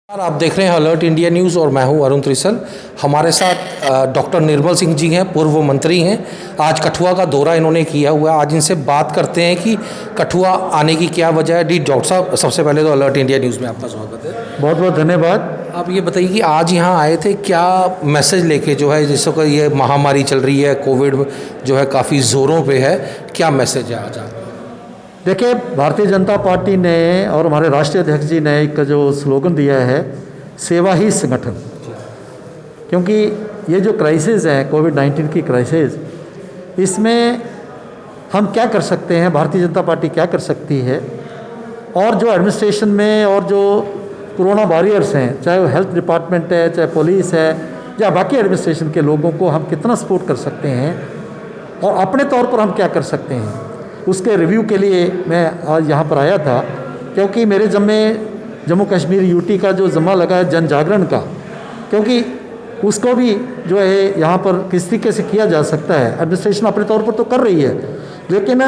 आप देख रहे हैं अलर्ट इंडिया न्यूज़ और मैं हूं अरुण त्रिसल। हमारे साथ डॉक्टर निर्मल सिंह जी हैं, पूर्व मंत्री हैं। आज कठुआ का दौरा इन्होंने किया हुआ है। आज इनसे बात करते हैं कि कठुआ आने की क्या वजह है। डी डॉक्टर साहब, सबसे पहले तो अलर्ट इंडिया न्यूज़ में आपका स्वागत है। बहुत बहुत धन्यवाद। आप ये बताइए कि आज यहाँ आए थे, क्या मैसेज लेके जो है, जिसको कि ये महामारी चल रही है, कोविड जो है काफ़ी ज़ोरों पर है, क्या मैसेज है आज आपका? देखिए, भारतीय जनता पार्टी ने और हमारे राष्ट्रीय अध्यक्ष जी ने एक जो स्लोगन दिया है, सेवा ही संगठन। क्योंकि ये जो क्राइसिस है, कोविड-19 की क्राइसिस, इसमें हम क्या कर सकते हैं, भारतीय जनता पार्टी क्या कर सकती है, और जो एडमिनिस्ट्रेशन में और जो कोरोना वॉरियर्स हैं, चाहे वो हेल्थ डिपार्टमेंट है, चाहे पुलिस है, या बाकी एडमिनिस्ट्रेशन के लोगों को हम कितना सपोर्ट कर सकते हैं और अपने तौर पर हम क्या कर सकते हैं, उसके रिव्यू के लिए मैं आज यहाँ पर आया था। क्योंकि मेरे ज़म्मे जम्मू कश्मीर यूटी का जो ज़म्मा लगा है जन जागरण का, क्योंकि उसको भी जो है यहाँ पर किस तरीके से किया जा सकता है। एडमिनिस्ट्रेशन अपने तौर पर तो कर रही है, लेकिन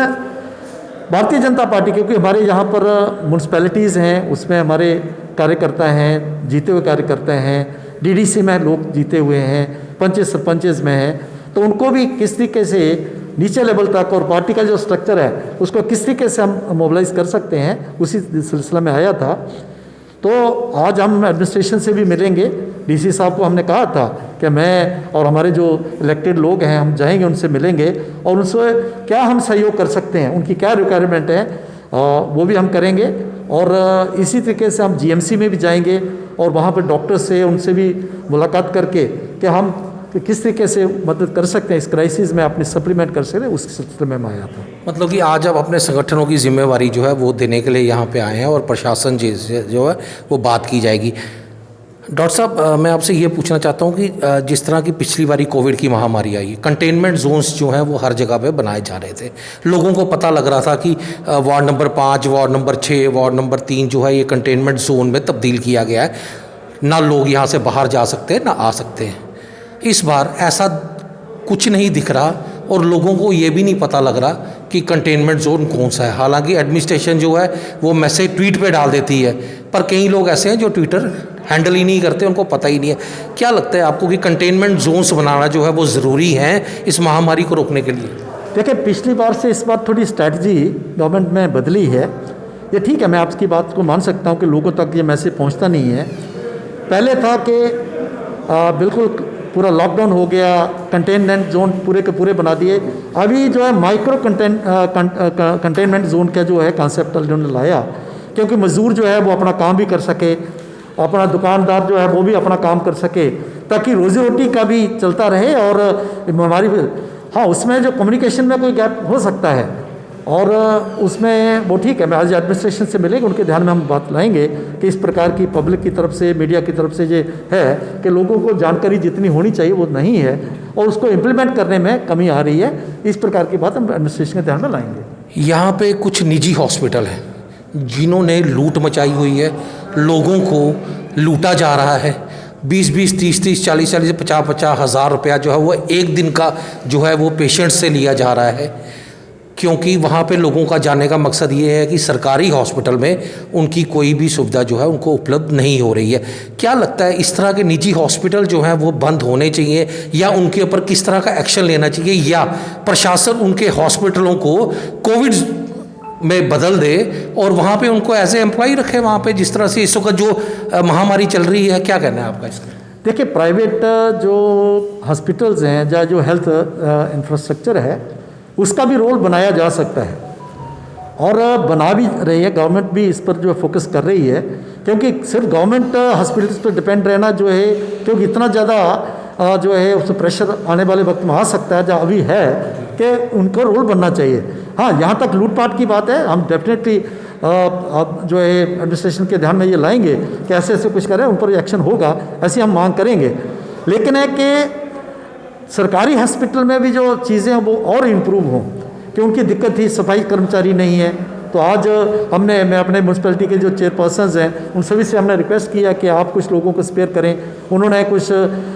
भारतीय जनता पार्टी, क्योंकि हमारे यहाँ पर म्यूनसिपैलिटीज़ हैं, उसमें हमारे कार्यकर्ता हैं, जीते हुए कार्यकर्ता हैं, डीडीसी में लोग जीते हुए हैं, पंचेस सरपंचेस में हैं, तो उनको भी किस तरीके से नीचे लेवल तक और पार्टी का जो स्ट्रक्चर है उसको किस तरीके से हम मोबिलाइज कर सकते हैं, उसी सिलसिला में आया था। तो आज हम एडमिनिस्ट्रेशन से भी मिलेंगे। डीसी साहब को हमने कहा था कि मैं और हमारे जो इलेक्टेड लोग हैं, हम जाएंगे, उनसे मिलेंगे और उनसे क्या हम सहयोग कर सकते हैं, उनकी क्या रिक्वायरमेंट है, वो भी हम करेंगे। और इसी तरीके से हम जीएमसी में भी जाएंगे और वहाँ पर डॉक्टर से उनसे भी मुलाकात करके कि हम कि किस तरीके से मदद कर सकते हैं इस क्राइसिस में, अपनी सप्लीमेंट कर सकते हैं, उस सिलसिले में आया था। मतलब कि आज आप अपने संगठनों की जिम्मेवारी जो है वो देने के लिए यहाँ पे आए हैं और प्रशासन जी से जो है वो बात की जाएगी। डॉक्टर साहब, मैं आपसे ये पूछना चाहता हूँ कि जिस तरह की पिछली बारी कोविड की महामारी आई, कंटेनमेंट जोन्स जो हैं वो हर जगह पे बनाए जा रहे थे। लोगों को पता लग रहा था कि ward number 5, ward number 6, ward number 3 जो है ये कंटेनमेंट जोन में तब्दील किया गया है। ना लोग यहाँ से बाहर जा सकते हैं, ना आ सकते हैं। इस बार ऐसा कुछ नहीं दिख रहा और लोगों को ये भी नहीं पता लग रहा कि कंटेनमेंट जोन कौन सा है। हालांकि एडमिनिस्ट्रेशन जो है वो मैसेज ट्वीट पे डाल देती है, पर कई लोग ऐसे हैं जो ट्विटर हैंडल ही नहीं करते, उनको पता ही नहीं है। क्या लगता है आपको कि कंटेनमेंट जोन्स बनाना जो है वो ज़रूरी है इस महामारी को रोकने के लिए? देखिए, पिछली बार से इस बार थोड़ी स्ट्रैटेजी गवर्नमेंट में बदली है। ये ठीक है, मैं आपकी बात को मान सकता हूँ कि लोगों तक ये मैसेज पहुँचता नहीं है। पहले था कि बिल्कुल पूरा लॉकडाउन हो गया, कंटेनमेंट जोन पूरे के पूरे बना दिए। अभी जो है माइक्रो कंटेनमेंट जोन का जो है कॉन्सेप्ट उन्होंने लाया, क्योंकि मजदूर जो है वो अपना काम भी कर सके, अपना दुकानदार जो है वो भी अपना काम कर सके, ताकि रोजी रोटी का भी चलता रहे। और हमारी हाँ, उसमें जो कम्युनिकेशन में कोई गैप हो सकता है और उसमें वो ठीक है, मैं आज एडमिनिस्ट्रेशन से मिलेंगे, उनके ध्यान में हम बात लाएंगे कि इस प्रकार की पब्लिक की तरफ से, मीडिया की तरफ से ये है कि लोगों को जानकारी जितनी होनी चाहिए वो नहीं है और उसको इम्प्लीमेंट करने में कमी आ रही है। इस प्रकार की बात हम एडमिनिस्ट्रेशन के ध्यान में लाएंगे। यहाँ पे कुछ निजी हॉस्पिटल हैं जिन्होंने लूट मचाई हुई है, लोगों को लूटा जा रहा है। 20-20, 30-30, 40-40, 50-50 हज़ार रुपया जो है वो एक दिन का जो है वो पेशेंट से लिया जा रहा है, क्योंकि वहाँ पे लोगों का जाने का मकसद ये है कि सरकारी हॉस्पिटल में उनकी कोई भी सुविधा जो है उनको उपलब्ध नहीं हो रही है। क्या लगता है इस तरह के निजी हॉस्पिटल जो हैं वो बंद होने चाहिए, या उनके ऊपर किस तरह का एक्शन लेना चाहिए, या प्रशासन उनके हॉस्पिटलों को कोविड में बदल दे और वहाँ पे उनको एज ए एम्प्लॉय रखे वहाँ पे, जिस तरह से इस वक्त जो महामारी चल रही है? क्या कहना है आपका इसका? देखिए, प्राइवेट जो हॉस्पिटल्स हैं या जो हेल्थ इंफ्रास्ट्रक्चर है उसका भी रोल बनाया जा सकता है और बना भी रही है। गवर्नमेंट भी इस पर जो फोकस कर रही है, क्योंकि सिर्फ गवर्नमेंट हॉस्पिटल्स पर डिपेंड रहना जो है, क्योंकि इतना ज़्यादा जो है उस प्रेशर आने वाले वक्त में आ सकता है, जहाँ अभी है कि उनको रोल बनना चाहिए। हाँ, यहाँ तक लूटपाट की बात है, हम डेफिनेटली जो है एडमिनिस्ट्रेशन के ध्यान में ये लाएंगे कि ऐसे ऐसे कुछ करें, उन पर एक्शन होगा, ऐसी हम मांग करेंगे। लेकिन है कि सरकारी हॉस्पिटल में भी जो चीज़ें हैं वो और इम्प्रूव हों, कि उनकी दिक्कत थी सफाई कर्मचारी नहीं है। तो आज मैं अपने म्यूनसिपैलिटी के जो चेयरपर्सन्स हैं उन सभी से हमने रिक्वेस्ट किया कि आप कुछ लोगों को स्पेयर करें। उन्होंने कुछ,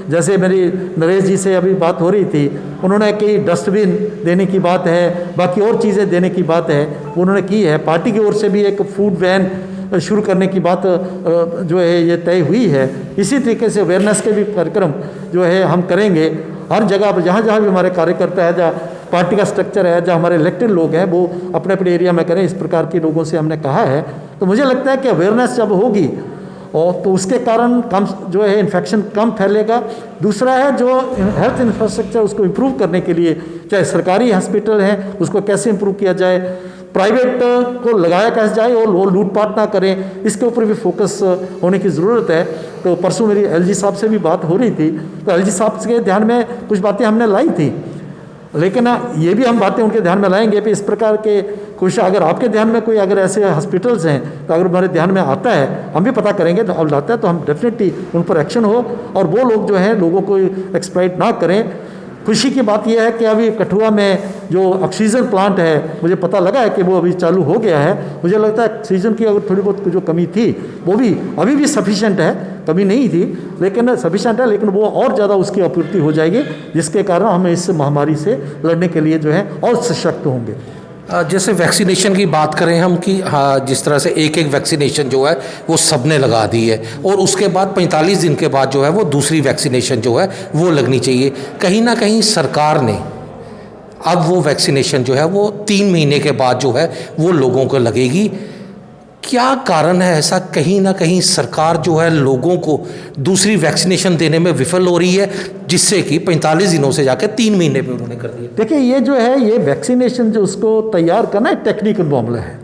जैसे मेरी नरेश जी से अभी बात हो रही थी, उन्होंने कई डस्टबिन देने की बात है, बाकी और चीज़ें देने की बात है, उन्होंने की है। पार्टी की ओर से भी एक फूड वैन शुरू करने की बात जो है ये तय हुई है। इसी तरीके से अवेयरनेस के भी कार्यक्रम जो है हम करेंगे हर जगह पर, जहाँ जहाँ भी हमारे कार्यकर्ता है, जहाँ पार्टी का स्ट्रक्चर है, जहाँ हमारे इलेक्टेड लोग हैं, वो अपने अपने एरिया में करें। इस प्रकार के लोगों से हमने कहा है। तो मुझे लगता है कि अवेयरनेस जब होगी और तो उसके कारण कम जो है इन्फेक्शन कम फैलेगा। दूसरा है जो हेल्थ इंफ्रास्ट्रक्चर उसको इम्प्रूव करने के लिए, चाहे सरकारी हॉस्पिटल हैं उसको कैसे इम्प्रूव किया जाए, प्राइवेट को लगाया कैसे जाए और वो लूटपाट ना करें, इसके ऊपर भी फोकस होने की ज़रूरत है। तो परसों मेरी एलजी साहब से भी बात हो रही थी, तो एलजी साहब के ध्यान में कुछ बातें हमने लाई थी, लेकिन ये भी हम बातें उनके ध्यान में लाएंगे कि इस प्रकार के कुछ अगर आपके ध्यान में कोई अगर ऐसे हॉस्पिटल्स हैं तो अगर हमारे ध्यान में आता है हम भी पता करेंगे, तो अब लाता है तो हम डेफिनेटली उन पर एक्शन हो और वो लोग जो हैं लोगों को एक्सप्लॉइट ना करें। खुशी की बात यह है कि अभी कठुआ में जो ऑक्सीजन प्लांट है, मुझे पता लगा है कि वो अभी चालू हो गया है। मुझे लगता है ऑक्सीजन की अगर थोड़ी बहुत जो कमी थी वो भी अभी भी सफिशेंट है, कमी नहीं थी लेकिन सफिशेंट है, लेकिन वो और ज़्यादा उसकी आपूर्ति हो जाएगी, जिसके कारण हम इस महामारी से लड़ने के लिए जो है और सशक्त होंगे। जैसे वैक्सीनेशन की बात करें हम कि हाँ, जिस तरह से एक वैक्सीनेशन जो है वो सबने लगा दी है और उसके बाद 45 दिन के बाद जो है वो दूसरी वैक्सीनेशन जो है वो लगनी चाहिए। कहीं ना कहीं सरकार ने अब वो वैक्सीनेशन जो है वो 3 महीने के बाद जो है वो लोगों को लगेगी। क्या कारण है ऐसा? कहीं ना कहीं सरकार जो है लोगों को दूसरी वैक्सीनेशन देने में विफल हो रही है, जिससे कि 45 दिनों से जाकर 3 महीने पे उन्होंने कर दिया। देखिए ये जो है ये वैक्सीनेशन जो उसको तैयार करना एक टेक्निकल मामला है।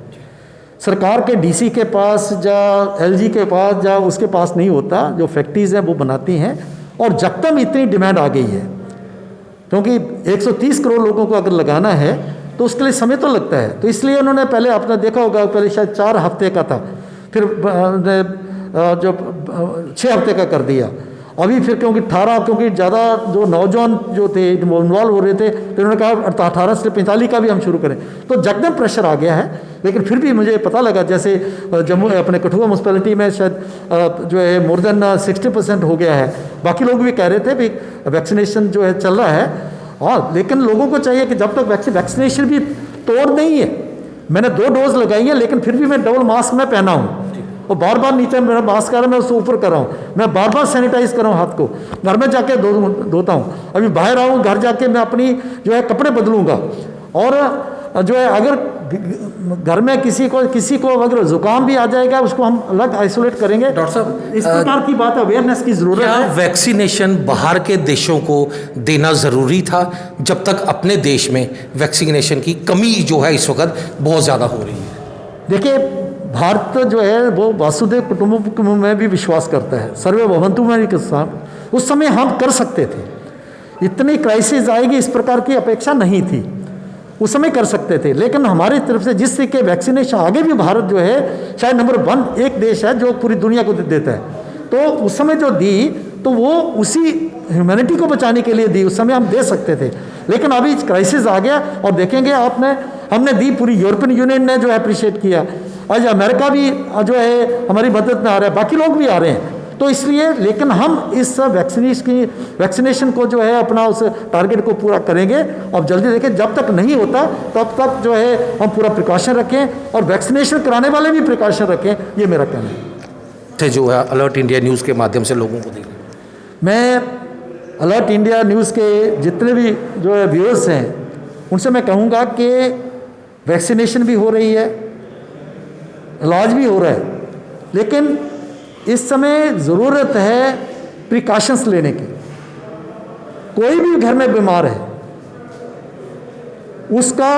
सरकार के डीसी के पास या एलजी के पास या उसके पास नहीं होता, जो फैक्ट्रीज हैं वो बनाती हैं। और जब तक इतनी डिमांड आ गई है, क्योंकि 130 करोड़ लोगों को अगर लगाना है तो उसके लिए समय तो लगता है, तो इसलिए उन्होंने पहले आपने देखा होगा पहले शायद 4 हफ्ते का था, फिर जो 6 हफ्ते का कर दिया। अभी फिर क्योंकि ज़्यादा जो नौजवान जो थे वो इन्वॉल्व हो रहे थे, तो उन्होंने कहा 18 से 45 का भी हम शुरू करें। तो जगदम प्रेशर आ गया है, लेकिन फिर भी मुझे पता लगा जैसे जम्मू अपने कठुआ म्यूनसिपैलिटी में शायद जो है मोर देन 60% हो गया है। बाकी लोग भी कह रहे थे भी वैक्सीनेशन जो है चल रहा है। हाँ, लेकिन लोगों को चाहिए कि जब तक वैक्सीनेशन भी तोड़ नहीं है, मैंने 2 डोज लगाई है लेकिन फिर भी मैं डबल मास्क में पहना हूँ और बार बार नीचे मेरा मास्क कर रहा है, मैं उसको ऊपर कर रहा हूँ, मैं बार बार सैनिटाइज कर रहा हूँ हाथ को, घर में जाके धोता हूँ। अभी बाहर आऊँ, घर जाके मैं अपनी जो है कपड़े बदलूँगा। और जो है अगर घर में किसी को अगर जुकाम भी आ जाएगा उसको हम अलग आइसोलेट करेंगे। डॉक्टर साहब, इस प्रकार की बात अवेयरनेस की ज़रूरत क्या है। वैक्सीनेशन बाहर के देशों को देना ज़रूरी था, जब तक अपने देश में वैक्सीनेशन की कमी जो है इस वक्त बहुत ज़्यादा हो रही है? देखिए भारत जो है वो वासुदेव कुटुंबकम में भी विश्वास करता है, सर्वे भवन्तु में भी। उस समय हम कर सकते थे, इतनी क्राइसिस आएगी इस प्रकार की अपेक्षा नहीं थी, उस समय कर सकते थे। लेकिन हमारी तरफ से जिस तरीके वैक्सीनेशन आगे भी भारत जो है शायद नंबर 1 एक देश है जो पूरी दुनिया को देता है। तो उस समय जो दी तो वो उसी ह्यूमैनिटी को बचाने के लिए दी, उस समय हम दे सकते थे। लेकिन अभी क्राइसिस आ गया और देखेंगे हमने दी, पूरी यूरोपियन यूनियन ने जो है अप्रिशिएट किया, आज अमेरिका भी जो है हमारी मदद में आ रहा है, बाकी लोग भी आ रहे हैं। तो इसलिए लेकिन हम इस वैक्सीनेशन को जो है अपना उस टारगेट को पूरा करेंगे और जल्दी देखें। जब तक नहीं होता तब तक जो है हम पूरा प्रिकॉशन रखें और वैक्सीनेशन कराने वाले भी प्रिकॉशन रखें, ये मेरा कहना है। जो है अलर्ट इंडिया न्यूज़ के माध्यम से लोगों को देखें। मैं अलर्ट इंडिया न्यूज़ के जितने भी जो है व्यूअर्स हैं उनसे मैं कहूँगा कि वैक्सीनेशन भी हो रही है, इलाज भी हो रहा है, लेकिन इस समय ज़रूरत है प्रिकॉशंस लेने की। कोई भी घर में बीमार है, उसका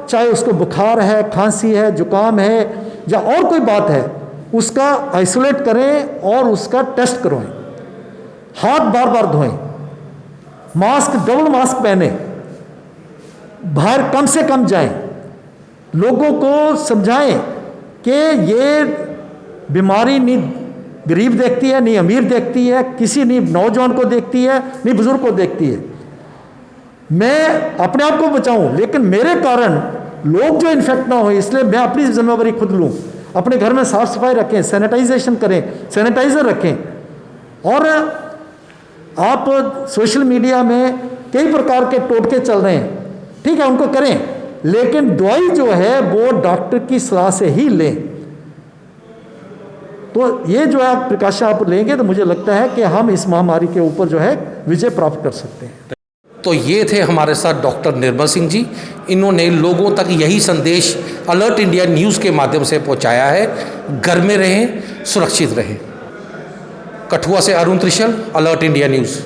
चाहे उसको बुखार है, खांसी है, जुकाम है या और कोई बात है, उसका आइसोलेट करें और उसका टेस्ट करवाएं, हाथ बार बार धोएं, मास्क डबल मास्क पहने, बाहर कम से कम जाएं, लोगों को समझाएं कि ये बीमारी नहीं गरीब देखती है, नहीं अमीर देखती है, किसी नहीं नौजवान को देखती है, नहीं बुजुर्ग को देखती है। मैं अपने आप को बचाऊं लेकिन मेरे कारण लोग जो इन्फेक्ट ना हो, इसलिए मैं अपनी जिम्मेवारी खुद लूं। अपने घर में साफ सफाई रखें, सैनिटाइजेशन करें, सैनिटाइजर रखें। और आप सोशल मीडिया में कई प्रकार के टोटके चल रहे हैं, ठीक है, उनको करें, लेकिन दवाई जो है वो डॉक्टर की सलाह से ही लें। तो ये जो है आप प्रिकॉशन आप लेंगे तो मुझे लगता है कि हम इस महामारी के ऊपर जो है विजय प्राप्त कर सकते हैं। तो ये थे हमारे साथ डॉक्टर निर्मल सिंह जी। इन्होंने लोगों तक यही संदेश अलर्ट इंडिया न्यूज़ के माध्यम से पहुंचाया है, घर में रहें, सुरक्षित रहें। कठुआ से अरुण त्रिशल, अलर्ट इंडिया न्यूज़।